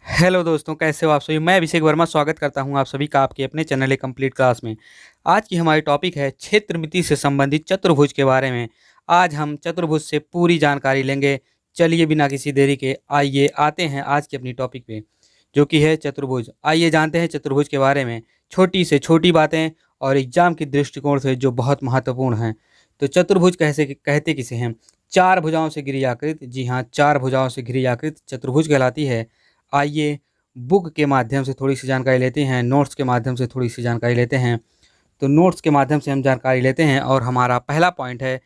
Hello दोस्तों, कैसे हो आप सभी। मैं अभिषेक वर्मा स्वागत करता हूं आप सभी का आपके अपने चैनल ए कंप्लीट क्लास में। आज की हमारी टॉपिक है क्षेत्रमिति से संबंधित चतुर्भुज के बारे में। आज हम चतुर्भुज से पूरी जानकारी लेंगे। चलिए बिना किसी देरी के आइए आते हैं आज की अपनी टॉपिक पे, जो कि है चतुर्भुज। आइए जानते हैं चतुर्भुज के बारे में छोटी से छोटी बातें और एग्जाम की दृष्टिकोण से जो बहुत महत्वपूर्ण हैं। तो चतुर्भुज कैसे कहते किसे हैं? चार भुजाओं से घिरी आकृति, जी हाँ, चार भुजाओं से घिरी आकृति चतुर्भुज कहलाती है। आइए बुक के माध्यम से थोड़ी सी जानकारी लेते हैं, नोट्स के माध्यम से थोड़ी सी जानकारी लेते हैं। तो नोट्स के माध्यम से हम जानकारी लेते हैं और हमारा पहला पॉइंट है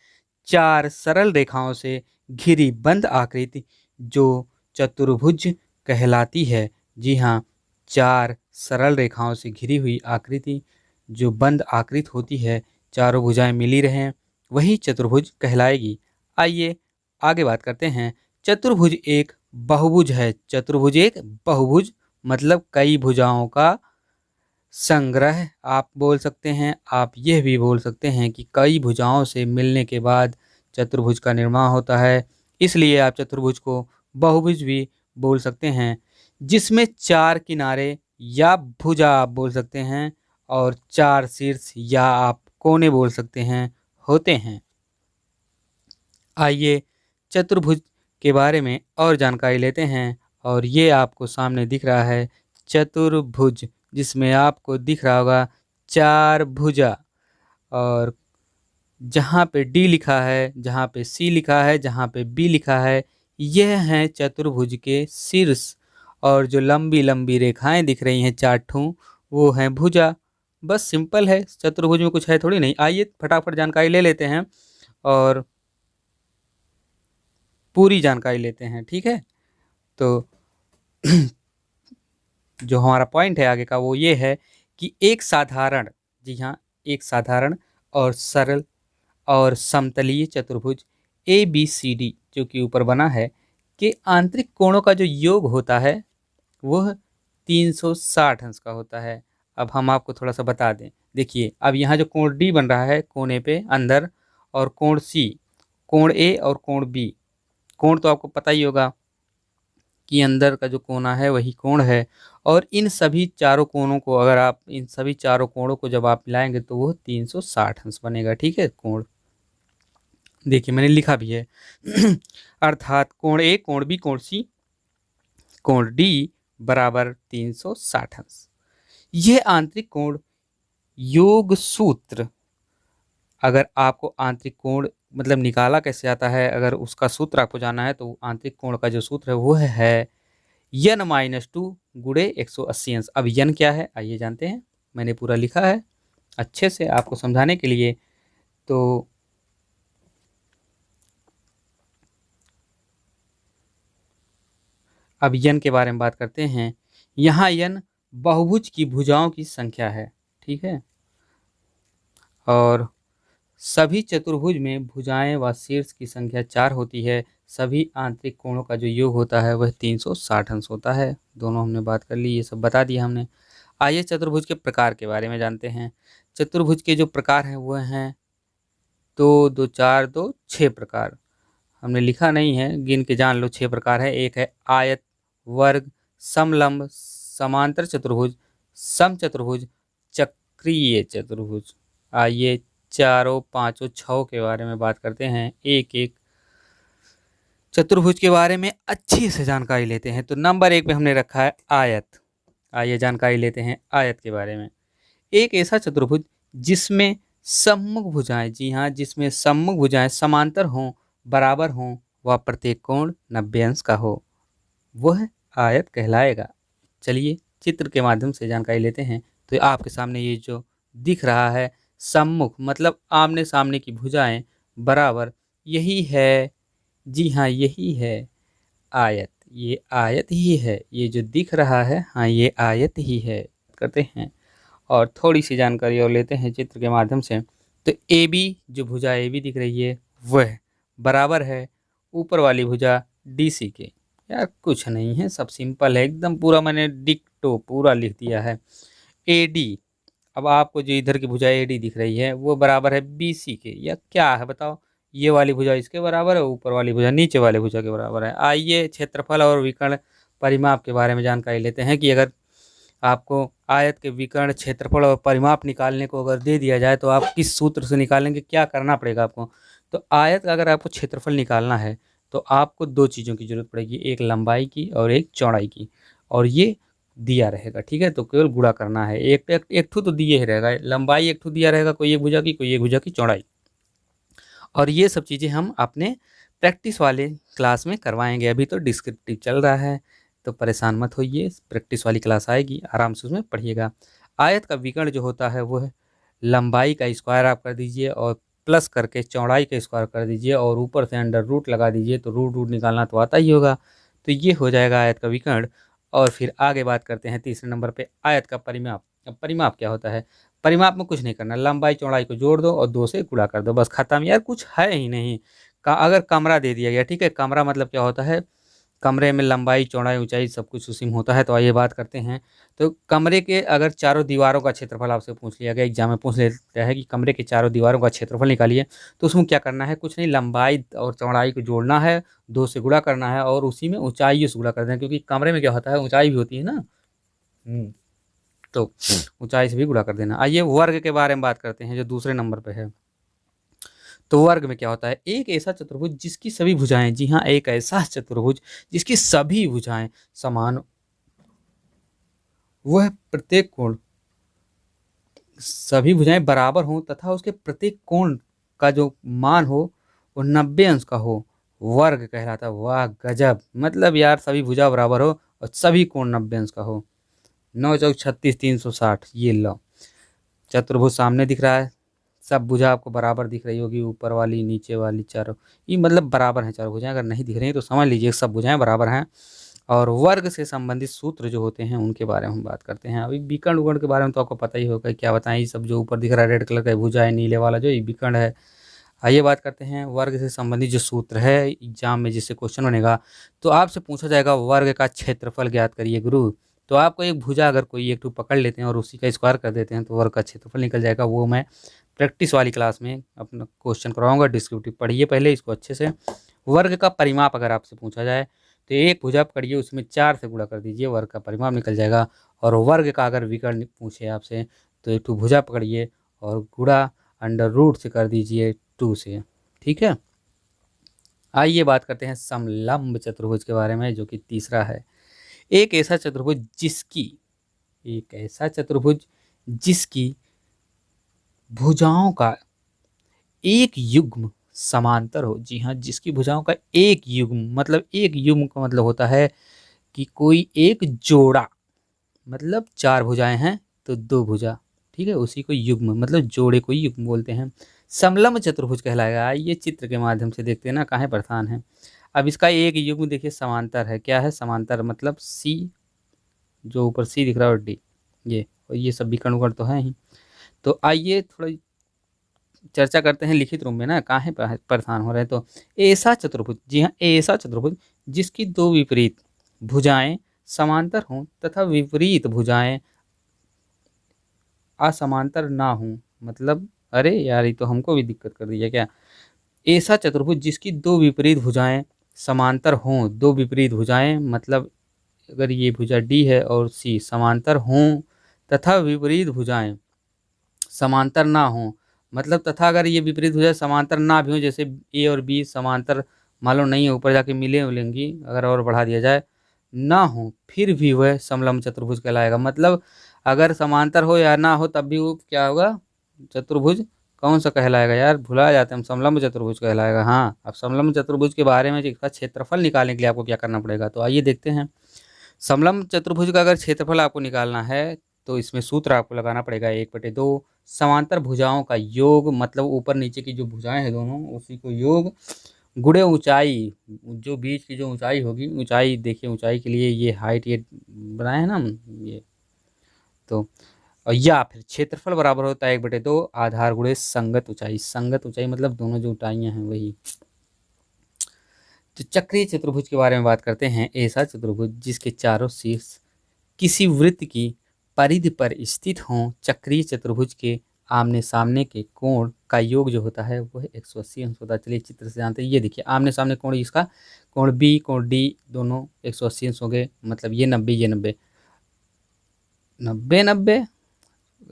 चार सरल रेखाओं से घिरी बंद आकृति जो चतुर्भुज कहलाती है। जी हाँ, चार सरल रेखाओं से घिरी हुई आकृति जो बंद आकृति होती है, चारों भुजाएं मिली रहें, वही चतुर्भुज कहलाएगी। आइए आगे बात करते हैं। चतुर्भुज एक बहुभुज है। चतुर्भुज एक बहुभुज मतलब कई भुजाओं का संग्रह आप बोल सकते हैं। आप यह भी बोल सकते हैं कि कई भुजाओं से मिलने के बाद चतुर्भुज का निर्माण होता है, इसलिए आप चतुर्भुज को बहुभुज भी बोल सकते हैं। जिसमें चार किनारे या भुजा आप बोल सकते हैं और चार शीर्ष या आप कोने बोल सकते हैं होते हैं। आइए चतुर्भुज के बारे में और जानकारी लेते हैं। और ये आपको सामने दिख रहा है चतुर्भुज, जिसमें आपको दिख रहा होगा चार भुजा। और जहाँ पे डी लिखा है, जहाँ पे सी लिखा है, जहाँ पे बी लिखा है, यह हैं चतुर्भुज के शीर्ष। और जो लंबी लंबी रेखाएं दिख रही हैं चार ठू, वो हैं भुजा। बस सिंपल है, चतुर्भुज में कुछ है थोड़ी नहीं। आइए फटाफट जानकारी ले लेते हैं और पूरी जानकारी लेते हैं, ठीक है। तो जो हमारा पॉइंट है आगे का वो ये है कि एक साधारण, जी हाँ, एक साधारण और सरल और समतलीय चतुर्भुज ए बी सी डी जो कि ऊपर बना है कि आंतरिक कोणों का जो योग होता है वह 360 अंश का होता है। अब हम आपको थोड़ा सा बता दें। देखिए, अब यहाँ जो कोण डी बन रहा है कोने पे अंदर, और कोण सी, कोण ए और कोण बी। कोण तो आपको पता ही होगा कि अंदर का जो कोना है वही कोण है। और इन सभी चारों कोणों को, अगर आप इन सभी चारों कोणों को जब आप मिलाएंगे तो वो 360 अंश बनेगा, ठीक है। कोण देखिए मैंने लिखा भी है अर्थात कोण ए, कोण बी, कोण सी, कोण डी बराबर 360 अंश। यह आंतरिक कोण योग सूत्र, अगर आपको आंतरिक कोण मतलब निकाला कैसे आता है, अगर उसका सूत्र आपको जानना है तो आंतरिक कोण का जो सूत्र है वो है n-2 गुणे 180 अंश। अब यन क्या है आइए जानते हैं। मैंने पूरा लिखा है अच्छे से आपको समझाने के लिए। तो अब यन के बारे में बात करते हैं। यहाँ यन बहुभुज की भुजाओं की संख्या है, ठीक है। और सभी चतुर्भुज में भुजाएं व शीर्ष की संख्या 4 होती है। सभी आंतरिक कोणों का जो योग होता है वह 360 अंश होता है। दोनों हमने बात कर ली, ये सब बता दिया हमने। आइए चतुर्भुज के प्रकार के बारे में जानते हैं। चतुर्भुज के जो प्रकार हैं वह हैं 2, 2, 4, 2, 6 प्रकार। हमने लिखा नहीं है, गिन के जान लो। 6 प्रकार है। एक है आयत, वर्ग, समलंब, समांतर चतुर्भुज, समचतुर्भुज, चक्रीय चतुर्भुज। आइए चारों पांचों छह के बारे में बात करते हैं, एक एक चतुर्भुज के बारे में अच्छी से जानकारी लेते हैं। तो नंबर 1 पे हमने रखा है आयत। आइए जानकारी लेते हैं आयत के बारे में। एक ऐसा चतुर्भुज जिसमें सम्मुख भुजाएं, जी हाँ, जिसमें सम्मुख भुजाएं समांतर हों, बराबर हों व प्रत्येक कोण 90 अंश का हो, वह आयत कहलाएगा। चलिए चित्र के माध्यम से जानकारी लेते हैं। तो आपके सामने ये जो दिख रहा है सम्मुख मतलब आमने सामने की भुजाएं बराबर, यही है, जी हाँ, यही है आयत। ये आयत ही है, ये जो दिख रहा है, हाँ ये आयत ही है। करते हैं और थोड़ी सी जानकारी और लेते हैं चित्र के माध्यम से। तो ए बी, जो भुजा ए बी दिख रही है वह बराबर है ऊपर वाली भुजा डी सी के। यार कुछ नहीं है, सब सिंपल है एकदम, पूरा मैंने डिक्टो पूरा लिख दिया है। ए डी, अब आपको जो इधर की भुजा ए डी दिख रही है वो बराबर है बी सी के। या क्या है बताओ, ये वाली भुजा इसके बराबर है, ऊपर वाली भुजा नीचे वाले भुजा के बराबर है। आइए क्षेत्रफल और विकर्ण परिमाप के बारे में जानकारी लेते हैं कि अगर आपको आयत के विकर्ण, क्षेत्रफल और परिमाप निकालने को अगर दे दिया जाए तो आप किस सूत्र से निकालेंगे, क्या करना पड़ेगा आपको। तो आयत का अगर आपको क्षेत्रफल निकालना है तो आपको दो चीज़ों की ज़रूरत पड़ेगी, एक लंबाई की और एक चौड़ाई की, और ये दिया रहेगा, ठीक है। तो केवल गुणा करना है, एक ठू तो दिए ही रहेगा, लंबाई एक ठू दिया रहेगा, कोई एक भुजा की, कोई एक भुजा की चौड़ाई। और ये सब चीज़ें हम अपने प्रैक्टिस वाले क्लास में करवाएंगे, अभी तो डिस्क्रिप्टिव चल रहा है, तो परेशान मत होइए, प्रैक्टिस वाली क्लास आएगी, आराम से उसमें पढ़िएगा। आयत का विकर्ण जो होता है वो है लंबाई का स्क्वायर आप कर दीजिए और प्लस करके चौड़ाई का स्क्वायर कर दीजिए और ऊपर से अंडर रूट लगा दीजिए, तो रूट रूट निकालना तो आता ही होगा, तो ये हो जाएगा आयत का विकर्ण। और फिर आगे बात करते हैं तीसरे नंबर पे आयत का परिमाप। अब परिमाप क्या होता है, परिमाप में कुछ नहीं करना, लंबाई चौड़ाई को जोड़ दो और 2 से गुणा कर दो, बस खत्म यार, कुछ है ही नहीं। अगर कमरा दे दिया गया, ठीक है, कमरा मतलब क्या होता है, कमरे में लंबाई चौड़ाई ऊंचाई सब कुछ उसी में होता है। तो आइए बात करते हैं, तो कमरे के अगर चारों दीवारों का क्षेत्रफल आपसे पूछ लिया गया, एग्जाम में पूछ लेता है कि कमरे के चारों दीवारों का क्षेत्रफल निकालिए, तो उसमें क्या करना है, कुछ नहीं, लंबाई और चौड़ाई को जोड़ना है, 2 से गुणा करना है और उसी में ऊंचाई से गुणा कर देना, क्योंकि कमरे में क्या होता है, ऊंचाई भी होती है ना। तो ऊंचाई से भी गुणा कर देना। आइए वर्ग के बारे में बात करते हैं जो दूसरे नंबर पे है। तो वर्ग में क्या होता है, एक ऐसा चतुर्भुज जिसकी सभी भुजाएं, जी हाँ, एक ऐसा चतुर्भुज जिसकी सभी भुजाएं समान, वह प्रत्येक कोण, सभी भुजाएं बराबर हों तथा उसके प्रत्येक कोण का जो मान हो वो 90 अंश का हो, वर्ग कहलाता है। वाह गजब, मतलब यार सभी भुजा बराबर हो और सभी कोण 90 अंश का हो। 9 चौक 36 360, ये लो चतुर्भुज सामने दिख रहा है, सब भुजा आपको बराबर दिख रही होगी, ऊपर वाली नीचे वाली चारों, ये मतलब बराबर हैं चारों भुजाएं, अगर नहीं दिख रही हैं तो समझ लीजिए सब भुजाएं बराबर हैं। और वर्ग से संबंधित सूत्र जो होते हैं उनके बारे में हम बात करते हैं। अभी विकर्ण उकर्ण के बारे में तो आपको पता ही होगा, क्या बताएं, ये सब जो ऊपर दिख रहा है रेड कलर का भुजा है, नीले वाला जो ये विकर्ण है। आइए बात करते हैं वर्ग से संबंधित जो सूत्र है, एग्जाम में जिससे क्वेश्चन बनेगा तो आपसे पूछा जाएगा वर्ग का क्षेत्रफल ज्ञात करिए गुरु। तो आपको एक भुजा अगर कोई एक टू पकड़ लेते हैं और उसी का स्क्वायर कर देते हैं तो वर्ग का क्षेत्रफल निकल जाएगा। वो मैं प्रैक्टिस वाली क्लास में अपना क्वेश्चन करवाऊंगा, डिस्क्रिप्टिव पढ़िए पहले इसको अच्छे से। वर्ग का परिमाप अगर आपसे पूछा जाए तो एक भुजा पकड़िए, उसमें 4 से गुणा कर दीजिए, वर्ग का परिमाप निकल जाएगा। और वर्ग का अगर विकर्ण पूछे आपसे तो एक टू भुजा पकड़िए और गुणा अंडर रूट से कर दीजिए 2 से, ठीक है। आइए बात करते हैं समलंब चतुर्भुज के बारे में जो कि तीसरा है। एक ऐसा चतुर्भुज जिसकी भुजाओं का एक युग्म समांतर हो, जी हाँ, जिसकी भुजाओं का एक युग्म, मतलब एक युग्म का मतलब होता है कि कोई एक जोड़ा, मतलब 4 भुजाएं हैं तो 2 भुजा, ठीक है, उसी को युग्म मतलब जोड़े को युग्म बोलते हैं, समलंब चतुर्भुज कहलाएगा। ये चित्र के माध्यम से देखते हैं ना, काहे परेशान है। अब इसका एक युग्म देखिए समांतर है, क्या है समांतर, मतलब सी, जो ऊपर सी दिख रहा है और डी, ये और ये सब विकर्ण उकर्ण तो है ही। तो आइए थोड़ा चर्चा करते हैं लिखित रूप में ना, काहे परेशान हो रहे हैं। तो ऐसा चतुर्भुज, जी हाँ, ऐसा चतुर्भुज जिसकी 2 विपरीत भुजाएं समांतर हों तथा विपरीत भुजाएं असमांतर ना हों, मतलब अरे यार ये तो हमको भी दिक्कत कर दी है क्या। ऐसा चतुर्भुज जिसकी 2 विपरीत भुजाएं समांतर हों, 2 विपरीत भुजाएं मतलब अगर ये भुजा डी है और सी समांतर हों तथा विपरीत भुजाएं समांतर ना हों, मतलब तथा अगर ये विपरीत भुजाएं समांतर ना भी हों, जैसे ए और बी समांतर मालूम नहीं है, ऊपर जाके मिलेंगी, अगर और बढ़ा दिया जाए ना हो, फिर भी वह समलंब चतुर्भुज कहलाएगा। मतलब अगर समांतर हो या ना हो तब भी वो क्या होगा, चतुर्भुज कौन सा कहलाएगा यार, भुला जाते हैं हम, समलंब चतुर्भुज कहलाएगा। हाँ, अब समलंब चतुर्भुज के बारे में इसका क्षेत्रफल निकालने के लिए आपको क्या करना पड़ेगा, तो आइए देखते हैं। समलंब चतुर्भुज का अगर क्षेत्रफल आपको निकालना है तो इसमें सूत्र आपको लगाना पड़ेगा 1/2 समांतर भुजाओं का योग, मतलब ऊपर नीचे की जो भुजाएं हैं दोनों उसी को योग, गुणे ऊंचाई, जो बीच की जो ऊंचाई होगी, ऊंचाई देखिए, ऊंचाई के लिए ये हाइट ये बनाए हैं ना हम, ये तो, और या फिर क्षेत्रफल बराबर होता है 1/2 आधार गुणे संगत ऊंचाई, संगत ऊंचाई मतलब दोनों जो ऊंचाइयां हैं वही। तो चक्रीय चतुर्भुज के बारे में बात करते हैं। ऐसा चतुर्भुज जिसके चारों शीर्ष किसी वृत्त की परिधि पर स्थित हों, चक्रीय चतुर्भुज के आमने सामने के कोण का योग जो होता है वो है 180 अंश होता है। चलिए चित्र से जानते हैं। ये देखिए आमने सामने कोण, इसका कोण बी कोण डी दोनों 180 अंश हो गए, मतलब ये 90 ये 90 90 90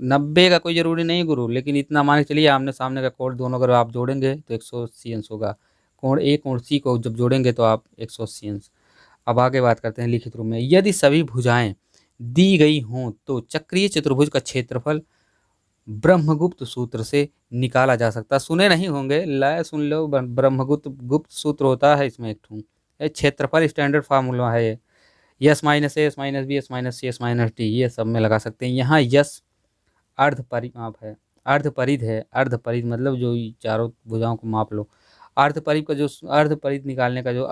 90 का कोई ज़रूरी नहीं गुरु, लेकिन इतना मान के चलिए आमने सामने का कोण दोनों अगर आप जोड़ेंगे तो 180 अंश होगा। कोण ए कोण सी को जब जोड़ेंगे तो आप 180 अंश। अब आगे बात करते हैं लिखित रूप में। यदि सभी भुजाएं दी गई हों तो चक्रीय चतुर्भुज का क्षेत्रफल ब्रह्मगुप्त सूत्र से निकाला जा सकता। सुने नहीं होंगे, लाए सुन लो। ब्रह्मगुप्त गुप्त सूत्र होता है इसमें एक ठू, ये क्षेत्रफल स्टैंडर्ड फार्मूला है ये। S minus A, S minus B, S minus C, S minus D, ये सब में लगा सकते हैं। यहाँ यस अर्ध परिमाप है, अर्ध परिध है। अर्ध परिध मतलब जो चारों भुजाओं को माप लो। अर्ध परिध का जो अर्ध परिध निकालने का जो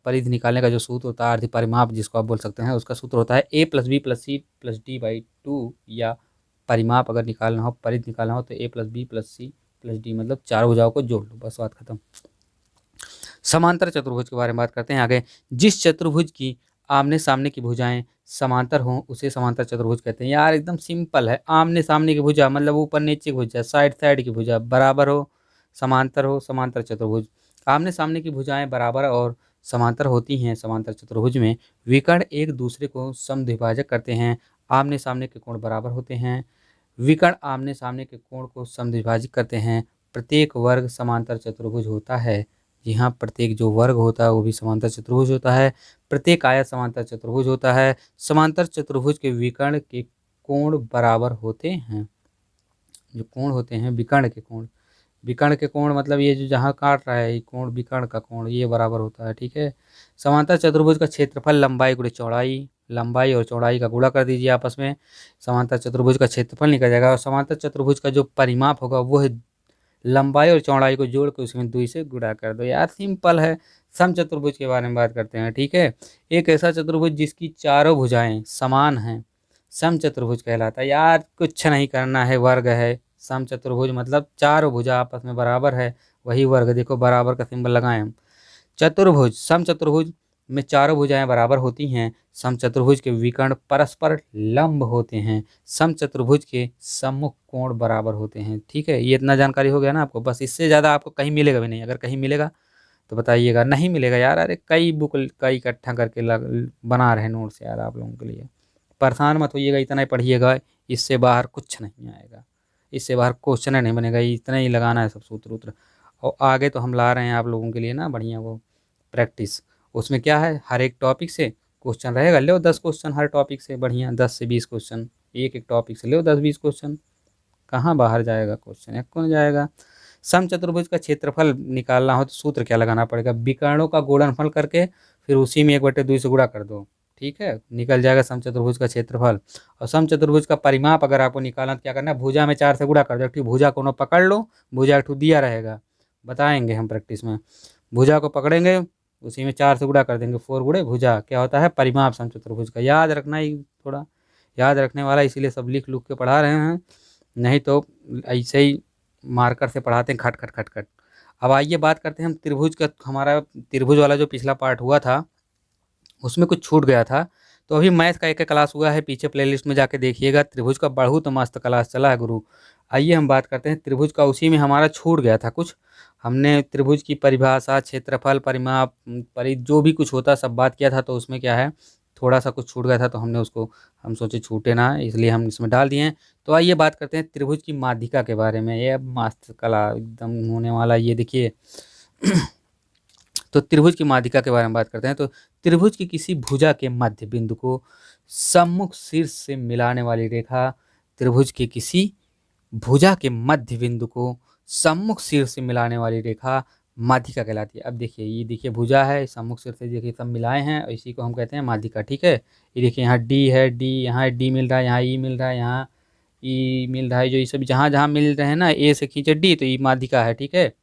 परिध निकालने का जो सूत्र होता है, अर्ध परिमाप जिसको आप बोल सकते हैं, उसका सूत्र होता है A plus B plus C plus D by 2। या परिमाप अगर निकालना हो, परिध निकालना हो, तो A plus B plus C plus D, मतलब चारों भुजाओं को जोड़ लो, बस बात खत्म। समांतर चतुर्भुज के बारे में बात करते हैं आगे। जिस चतुर्भुज की आमने सामने की भुजाएं समांतर हों उसे समांतर चतुर्भुज कहते हैं। यार एकदम सिंपल है। आमने सामने की भुजा मतलब ऊपर नीचे की भुजा, साइड साइड की भुजा बराबर हो समांतर चतुर्भुज। आमने सामने की भुजाएं बराबर और समांतर होती हैं समांतर चतुर्भुज में। विकर्ण एक दूसरे को समद्विभाजक करते हैं। आमने सामने के कोण बराबर होते हैं। विकर्ण आमने सामने के कोण को समद्विभाजित करते हैं। प्रत्येक वर्ग समांतर चतुर्भुज होता है। यहाँ प्रत्येक जो वर्ग होता है वो भी समांतर चतुर्भुज होता है। प्रत्येक आयत समांतर चतुर्भुज होता है। समांतर चतुर्भुज के विकर्ण के कोण बराबर होते हैं। जो कोण होते हैं विकर्ण के कोण, विकर्ण के कोण मतलब ये जो जहाँ काट रहा है ये कोण, विकर्ण का कोण ये बराबर होता है। ठीक है। समांतर चतुर्भुज का क्षेत्रफल लंबाई गुणे चौड़ाई, लंबाई और चौड़ाई का गुणा कर दीजिए आपस में, समांतर चतुर्भुज का क्षेत्रफल निकल जाएगा। और समांतर चतुर्भुज का जो परिमाप होगा वो है लंबाई और चौड़ाई को जोड़ कर उसमें 2 से गुणा कर दो। यार सिंपल है। समचतुर्भुज के बारे में बात करते हैं। ठीक है। एक ऐसा चतुर्भुज जिसकी चारों भुजाएं समान हैं समचतुर्भुज कहलाता है। यार कुछ नहीं करना है, वर्ग है। समचतुर्भुज मतलब चारों भुजा आपस में बराबर है, वही वर्ग। देखो बराबर का सिंबल लगाएं हम। चतुर्भुज समचतुर्भुज में चारों भुजाएं बराबर होती हैं। समचतुर्भुज के विकर्ण परस्पर लंब होते हैं। समचतुर्भुज के सम्मुख कोण बराबर होते हैं। ठीक है। ये इतना जानकारी हो गया ना आपको, बस इससे ज़्यादा आपको कहीं मिलेगा भी नहीं। अगर कहीं मिलेगा तो बताइएगा, नहीं मिलेगा यार। अरे कई बुक कई इकट्ठा करके बना रहे नोट्स यार आप लोगों के लिए। परेशान मत होइएगा, इतना ही पढ़िएगा, इससे बाहर कुछ नहीं आएगा, इससे बाहर क्वेश्चन नहीं बनेगा। इतना ही लगाना है सब सूत्र उत्र। और आगे तो हम ला रहे हैं आप लोगों के लिए ना बढ़िया वो प्रैक्टिस। उसमें क्या है, हर एक टॉपिक से क्वेश्चन रहेगा। लो 10 क्वेश्चन हर टॉपिक से, बढ़िया 10 से 20 क्वेश्चन एक एक टॉपिक से लो, 10-20 क्वेश्चन। कहाँ बाहर जाएगा क्वेश्चन, एक कौन जाएगा। समचतुर्भुज का क्षेत्रफल निकालना हो तो सूत्र क्या लगाना पड़ेगा, विकर्णों का गुणनफल करके फिर उसी में 1/2 से गुणा कर दो। ठीक है, निकल जाएगा समचतुर्भुज का क्षेत्रफल। और समचतुर्भुज का परिमाप अगर आपको निकालना तो क्या करना है, भुजा में 4 से गुणा कर दो। ठीक, भुजा को पकड़ लो, भुजा एक दिया रहेगा, बताएंगे हम प्रैक्टिस में। भुजा को पकड़ेंगे, उसी में 4 से गुणा कर देंगे। 4 गुणे भुजा क्या होता है, परिमाप समचतुर्भुज का। याद रखना ही, थोड़ा याद रखने वाला, इसीलिए सब लिख लुख के पढ़ा रहे हैं, नहीं तो ऐसे ही मार्कर से पढ़ाते हैं खट खट खट खट। अब आइए बात करते हैं हम त्रिभुज का। हमारा त्रिभुज वाला जो पिछला पार्ट हुआ था उसमें कुछ छूट गया था, तो अभी मैथ का एक क्लास हुआ है, पीछे प्लेलिस्ट में जाके देखिएगा। त्रिभुज का बहुत मस्त क्लास चला है गुरु। आइए हम बात करते हैं त्रिभुज का। उसी में हमारा छूट गया था कुछ, हमने त्रिभुज की परिभाषा, क्षेत्रफल, परिमाप, परिधि, जो भी कुछ होता सब बात किया था। तो उसमें क्या है, थोड़ा सा कुछ छूट गया था, तो हमने उसको, हम सोचे छूटे ना, इसलिए हम इसमें डाल दिए हैं। तो आइए बात करते हैं त्रिभुज की माध्यिका के बारे में। ये मस्त कला एकदम होने वाला, ये देखिए। तो त्रिभुज की माध्यिका के बारे में बात करते हैं। तो त्रिभुज की किसी भुजा के मध्य बिंदु को सम्मुख शीर्ष से मिलाने वाली रेखा, त्रिभुज के किसी भुजा के मध्य बिंदु को सम्मुख शीर्ष से मिलाने वाली रेखा माध्यिका कहलाती है। अब देखिए, ये देखिए भुजा है, सम्मुख शीर्ष से देखिए सब मिलाए हैं, और इसी को हम कहते हैं माध्यिका। ठीक है। ये देखिए यहाँ डी है, डी यहाँ डी मिल रहा है, यहाँ ई मिल रहा है, यहाँ ई मिल रहा है। जो ये सब जहाँ जहाँ मिल रहे हैं ना, ए से खींचे डी तो ई माध्यिका है। ठीक है।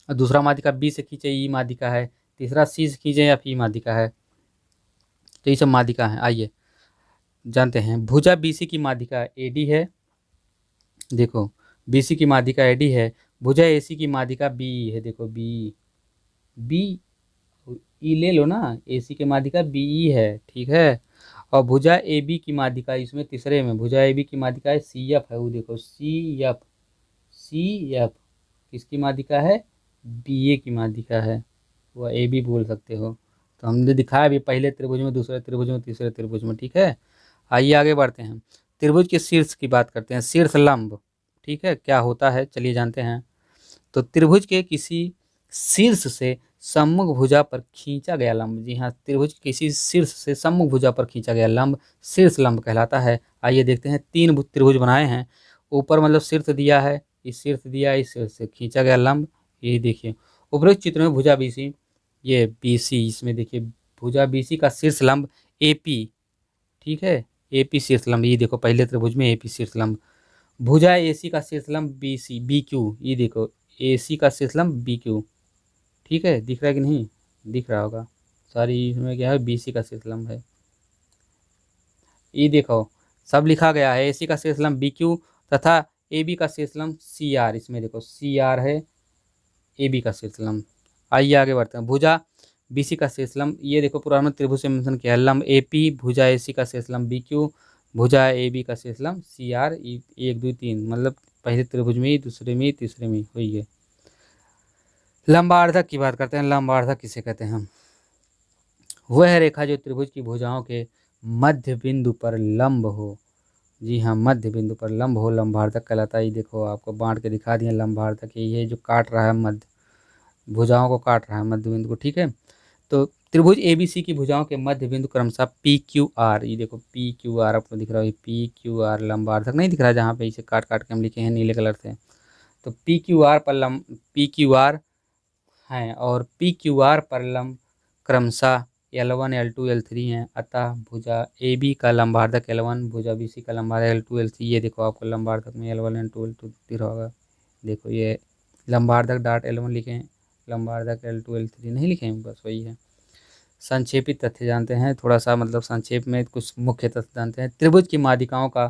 और दूसरा माध्यिका बी से खींचे ई माध्यिका है, तीसरा सी से खींचे या ई माध्यिका है। तो ये सब माध्यिका है। आइए जानते हैं। भुजा बीसी की माध्यिका एडी है। देखो बीसी की माध्यिका एडी है। भुजा एसी की माध्यिका बी है। देखो बी, बी ई ले लो ना, एसी की माध्यिका बी है। ठीक है। और भुजा ए बी की माध्यिका इसमें तीसरे में भुजा ए बी की माध्यिका है सी एफ है, वो देखो सी एफ, सी एफ किसकी माध्यिका है, बी ए की माध्यिका है, वह ए बी बोल सकते हो। तो हमने दिखाया भी पहले त्रिभुज में, दूसरे त्रिभुज में, तीसरे त्रिभुज में, ठीक है। आइए आगे बढ़ते हैं, त्रिभुज के शीर्ष की बात करते हैं, शीर्ष लंब, ठीक है, क्या होता है चलिए जानते हैं। तो त्रिभुज के किसी शीर्ष से सम्मुख भुजा पर खींचा गया लंब, जी हाँ, त्रिभुज किसी शीर्ष से सम्मुख भुजा पर खींचा गया लंब शीर्ष लंब कहलाता है। आइए देखते हैं, तीन त्रिभुज बनाए हैं, ऊपर मतलब शीर्ष दिया है, इस शीर्ष दिया, इस शीर्ष से खींचा गया लंब, ये देखिए उपरोक्त चित्र में भुजा बीसी, ये बीसी, इसमें देखिए भुजा बीसी का शीर्ष लंब एपी, ठीक है, एपी शीर्ष लंब, ये देखो पहले त्रिभुज में एपी शीर्ष लंब। भुजा एसी का शीर्ष लंब बीसी, बी क्यू, ये देखो एसी का शीर्ष लंब बी क्यू, ठीक है, दिख रहा है कि नहीं, दिख रहा होगा, सॉरी इसमें क्या है, बीसी का शीर्ष लंब है, ये देखो सब लिखा गया है, एसी का शीर्ष लंब बी क्यू तथा ए बी का शीर्ष लंब सी आर, इसमें देखो सी आर है ए बी का शीर्ष लंब। आइए आगे बढ़ते हैं, भुजा बीसी का शीर्ष लंब, ये देखो पुराना त्रिभुज से मेंशन किया है, लंब ए पी, भुजा एसी का शीर्ष लंब बी क्यू, भुजा ए बी का शीर्ष लंब सी आर, एक दो तीन, मतलब पहले त्रिभुज में, दूसरे में, तीसरे में हुई है। लंबार्धक की बात करते हैं, लंबार्धक किसे कहते हैं हम, वह रेखा जो त्रिभुज की भुजाओं के मध्य बिंदु पर लंब हो, जी हाँ, मध्य बिंदु पर लंब हो, लंबार्धक कहलाता है। ये देखो आपको बांट के दिखा दिए, लंबार्धक ये जो काट रहा है मध्य भुजाओं को, काट रहा है मध्य बिंदु को, ठीक है। तो त्रिभुज एबीसी की भुजाओं के मध्य बिंदु क्रमशः पी क्यू आर, ये देखो पी क्यू आर आपको दिख रहा है, पी क्यू आर लंबार्धक नहीं दिख रहा है, जहाँ पे इसे काट काट के हम लिखे हैं नीले कलर से, तो पी क्यू आर पर लंब, पी क्यू आर हैं, और पी क्यू आर पर लंब क्रमशः L1 L2 L3 हैं, अतः भुजा ए बी का लंबार्धक L1, भुजा बी सी का लंबार्धक L2 L3, ये देखो आपको लंबार्धक में L1 L2 L2 दिख रहा होगा, देखो ये लंबार्धक डॉट L1 लिखे हैं, लंबार्धक L2 L3 नहीं लिखे हैं, बस वही है। संक्षेपित तथ्य जानते हैं, थोड़ा सा मतलब संक्षेप में कुछ मुख्य तथ्य जानते हैं। त्रिभुज की माध्यिकाओं का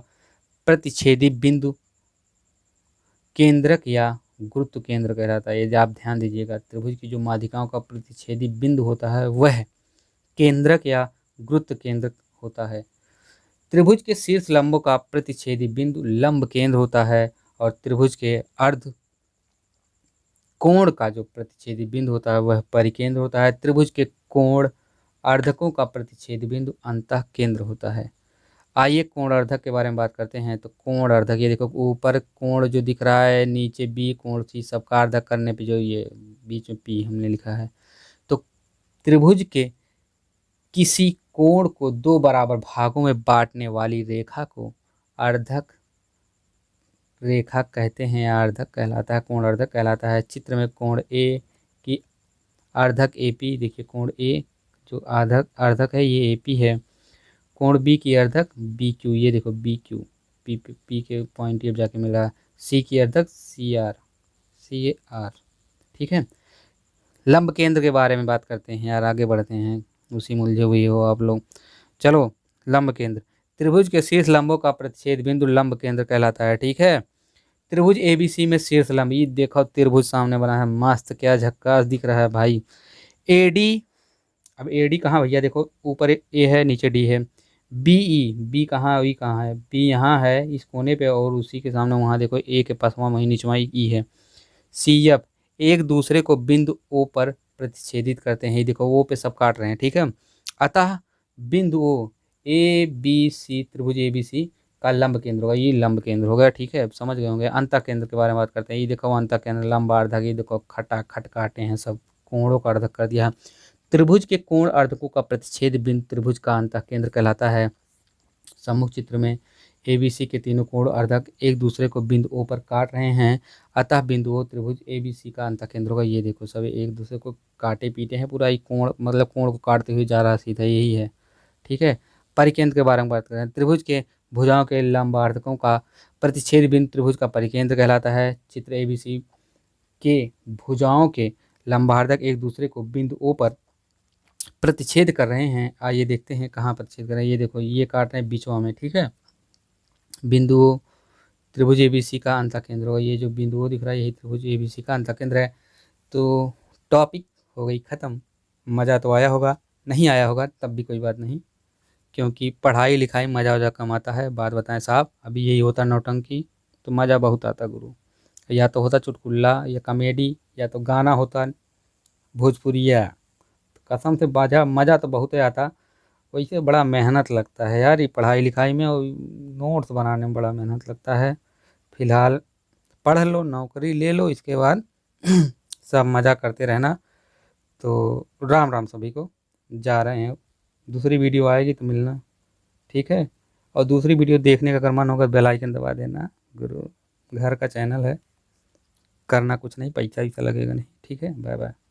प्रतिच्छेदी बिंदु केंद्रक या गुरुत्व केंद्र कहलाता है, यदि आप ध्यान दीजिएगा, त्रिभुज की जो माध्यिकाओं का प्रतिच्छेदी बिंदु होता है वह केंद्रक या गुरुत्व केंद्र होता है। त्रिभुज के शीर्ष लंबों का प्रतिच्छेदी बिंदु लंब केंद्र होता है, और त्रिभुज के अर्ध कोण का जो प्रतिच्छेदी बिंदु होता है वह परिकेंद्र होता है। त्रिभुज के कोण अर्धकों का प्रतिच्छेदी बिंदु अंतः केंद्र होता है। आइए कोण अर्धक के बारे में बात करते हैं। तो कोण अर्धक, ये देखो ऊपर कोण जो दिख रहा है, नीचे बी कोण सी, सबका अर्धक करने पे जो ये बीच में पी हमने लिखा है, तो त्रिभुज के किसी कोण को दो बराबर भागों में बांटने वाली रेखा को अर्धक रेखा कहते हैं, अर्धक कहलाता है, कोण अर्धक कहलाता है। चित्र में कोण ए की अर्धक ए पी, देखिए कोण ए जो अर्धक अर्धक है ये ए पी है, कोण बी की अर्धक बी क्यू, ये देखो B Q, P P P के पॉइंट ये जाके मिला, सी की अर्धक सी आर, सी आर, ठीक है। लंब केंद्र के बारे में बात करते हैं यार, आगे बढ़ते हैं, उसी में उलझे हुए हो आप लोग। चलो, लंब केंद्र, त्रिभुज के शीर्ष लंबों का प्रतिच्छेद बिंदु लंब केंद्र कहलाता है, ठीक है। त्रिभुज एबीसी में शीर्ष लंब, ये देखो त्रिभुज सामने बना है, मस्त, क्या झक्कास दिख रहा है भाई। एडी, अब एडी कहाँ भैया, देखो ऊपर ए है, नीचे डी है। बीई, बी कहाँ, ई कहाँ है, बी यहाँ है इस कोने पे, और उसी के सामने वहाँ देखो ए के पास वहाँ वहीं नीचवा ई है। सी एफ एक दूसरे को बिंदु ओ पर प्रतिच्छेदित करते हैं, ये देखो ओ पे सब काट रहे हैं, ठीक है। अतः बिंदु ओ ए बी सी, त्रिभुज ए बी सी का लंब केंद्र होगा, ये लंब केंद्र होगा, ठीक है, समझ गए होंगे। अंतः केंद्र के बारे में बात करते हैं, ये देखो अंतः केंद्र लंबार्धक, ये देखो खटा खट काटे हैं, सब कोणों का अर्धक कर दिया। त्रिभुज के कोण अर्धकों का प्रतिच्छेद बिंदु त्रिभुज का अंतः केंद्र कहलाता है। सम्मुख चित्र में एबीसी के तीनों कोण अर्धक एक दूसरे को बिंदु ओ पर काट रहे हैं, अतः बिंदु ओ त्रिभुज एबीसी का अंतः केंद्र होगा। ये देखो सब एक दूसरे को काटे पीटे हैं, पूरा एक कोण मतलब कोण को काटते हुए जा रहा सीधा, यही है, ठीक है। परिकेंद्र के बारे में बात करें, त्रिभुज के भुजाओं के लंबार्धकों का प्रतिच्छेद बिंदु त्रिभुज का परिकेंद्र कहलाता है। चित्र एबीसी के भुजाओं के लंबार्धक एक दूसरे को बिंदु ओ पर प्रतिच्छेद कर रहे हैं। आइए देखते हैं कहाँ प्रतिच्छेद कर रहे हैं, ये देखो ये काट रहे हैं बीचों में, ठीक है। बिंदु ओ त्रिभुज एबीसी का अंतः केंद्र होगा, ये जो बिंदु ओ दिख रहा है यही त्रिभुज एबीसी का अंतः केंद्र है। तो टॉपिक हो गई ख़त्म। मज़ा तो आया होगा, नहीं आया होगा तब भी कोई बात नहीं, क्योंकि पढ़ाई लिखाई मज़ा वज़ा कम आता है। बात बताएं साहब, अभी यही होता नौटंकी तो मज़ा बहुत आता गुरु। या तो होता चुटकुला या कॉमेडी या तो गाना होता भोजपुरिया। कसम से बाजा मज़ा तो बहुत ही आता। वैसे बड़ा मेहनत लगता है यार ये पढ़ाई लिखाई में, और नोट्स बनाने में बड़ा मेहनत लगता है। फिलहाल पढ़ लो, नौकरी ले लो, इसके बाद सब मज़ा करते रहना। तो राम राम सभी को, जा रहे हैं। दूसरी वीडियो आएगी तो मिलना, ठीक है। और दूसरी वीडियो देखने का अगर मन होगा बेल आइकन दबा देना गुरु। घर का चैनल है, करना कुछ नहीं, पैसा वैसा लगेगा नहीं, ठीक है। Bye bye.